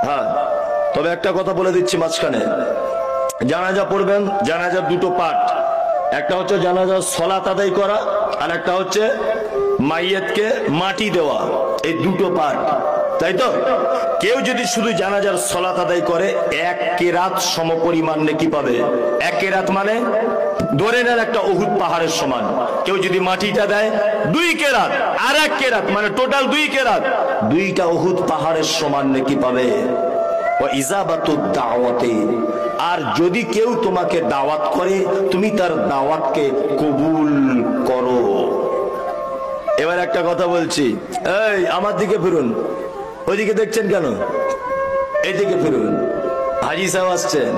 হ্যাঁ, তবে একটা কথা বলে দিচ্ছি মাঝখানে, জানাজা পড়বেন, জানাজার দুটো পার্ট, একটা হচ্ছে জানাজার সলাত আদায় করা, আর একটা হচ্ছে মাইয়াতকে মাটি দেওয়া। এই দুটো পার্ট, তাই তো? কেউ যদি শুধু জানাজার সলাত আদায় করে এক কেরাত সমপরিমাণ নেকি পাবে। এক কেরাত মানে ধরে নেন একটা উহুদ পাহাড়ের সমান। কেউ যদি মাটিটা দেয় 2 কেরাত, আর 1 কেরাত মানে টোটাল 2 কেরাত, 2টা উহুদ পাহাড়ের সমান নেকি পাবে। ও ইজাবাতুদ দাওয়াতে, আর যদি কেউ তোমাকে দাওয়াত করে তুমি তার দাওয়াতকে কবুল করো। এবার একটা কথা বলছি, এই আমার দিকে ফিরুন। ওইদিকে দেখছেন কেন? এইদিকে ফিরুন। হাজী সাহেব আসছেন।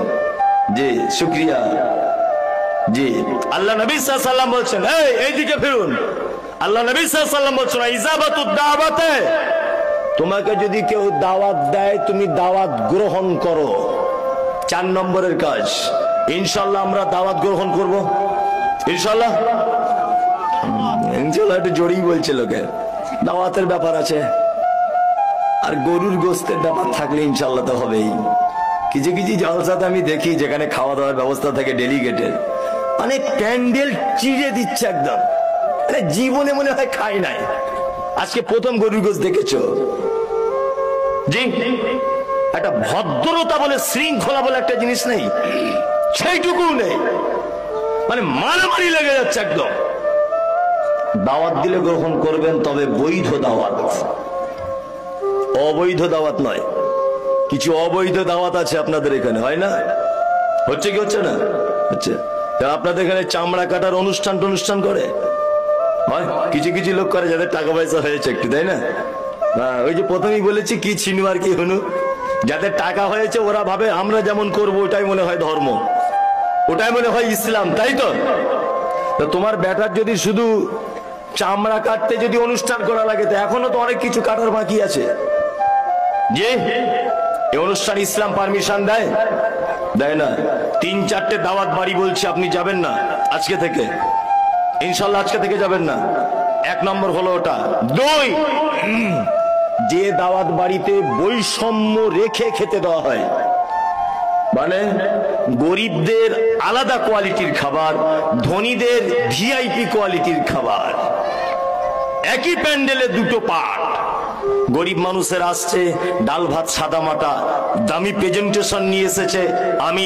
জি শুক্রিয়া। জি, আল্লাহ নবী সাল্লাল্লাহু আলাইহি ওয়াসাল্লাম বলছেন, এইদিকে ফিরুন। আল্লাহ নবী সাল্লাল্লাহু আলাইহি ওয়াসাল্লাম বলছেন, ইজাবাতুদ দাওয়াতে, তোমাকে যদি কেউ দাওয়াত দেয় তুমি দাওয়াত গ্রহণ করো। 4 নম্বরের কাজ। ইনশাআল্লাহ আমরা দাওয়াত গ্রহণ করব। ইনশাআল্লাহ, ইনশাআল্লাহ একটু জোরেই বলছে লোকে, দাওয়াতের ব্যাপার আছে। আর গরুর গোস্তের ব্যাপার থাকলে ইনশাআল্লাহ তো হবেই। কিছু কিছু জলসাতে আমি দেখি যেখানে খাওয়া দাওয়ার ব্যবস্থা থাকে ডেলিগেটেড, মানে প্যান্ডেল চিড়ে দিচ্ছে একদম, মানে জীবনে মনে হয় খাই নাই। আজকে প্রথম গরুর গোস্ত দেখেছো? জি, একটা ভদ্রতা বলে শৃঙ্খলা বলে একটা জিনিস নেই, সেইটুকু নেই, মানে মারামারি লেগে যাচ্ছে একদম। দাওয়াত দিলে গ্রহণ করবেন, তবে বৈধ দাওয়াত, অবৈধ দাওয়াত নয়। কিছু অবৈধ দাওয়াত আছে আপনাদের এখানে, হয় না? হচ্ছে কি হচ্ছে না? হচ্ছে। আপনাদের এখানে চামড়া কাটার অনুষ্ঠান করে, হয় কিছু কিছু লোক করে যাদের টাকা পয়সা হয়েছে একটু, তাই না? ওই যে প্রথমেই বলেছি কি ছিনু আর কি হনু, যাদের টাকা হয়েছে ওরা ভাবে আমরা যেমন করব ওটাই মনে হয় ধর্ম, ওটাই মনে হয় ইসলাম, তাই তো? তোমার ব্যাটার যদি শুধু চামড়া কাটতে যদি অনুষ্ঠান করা লাগে, তো এখনো তো অনেক কিছু কাটার বাকি আছে। যে এই অনুষ্ঠান ইসলাম পারমিশন দেয়? দেয় না। 3-4টে দাওয়াত বাড়ি বলছি, আপনি যাবেন না আজকে থেকে, ইনশাল্লাহ আজকে থেকে যাবেন না। 1 নম্বর হলো ওটা। 2, যে দাওয়াত বাড়িতে বৈষম্য রেখে খেতে দেওয়া হয়, মানে গরিবদের আলাদা কোয়ালিটির খাবার, ধনীদের ভিআইপি কোয়ালিটির খাবার, একই প্যান্ডেলে 2টো পার্ট। গরিব মানুষের আসছে ডাল ভাত সাদা মাটা, দামি প্রেজেন্টেশন নিয়ে এসেছে, আমি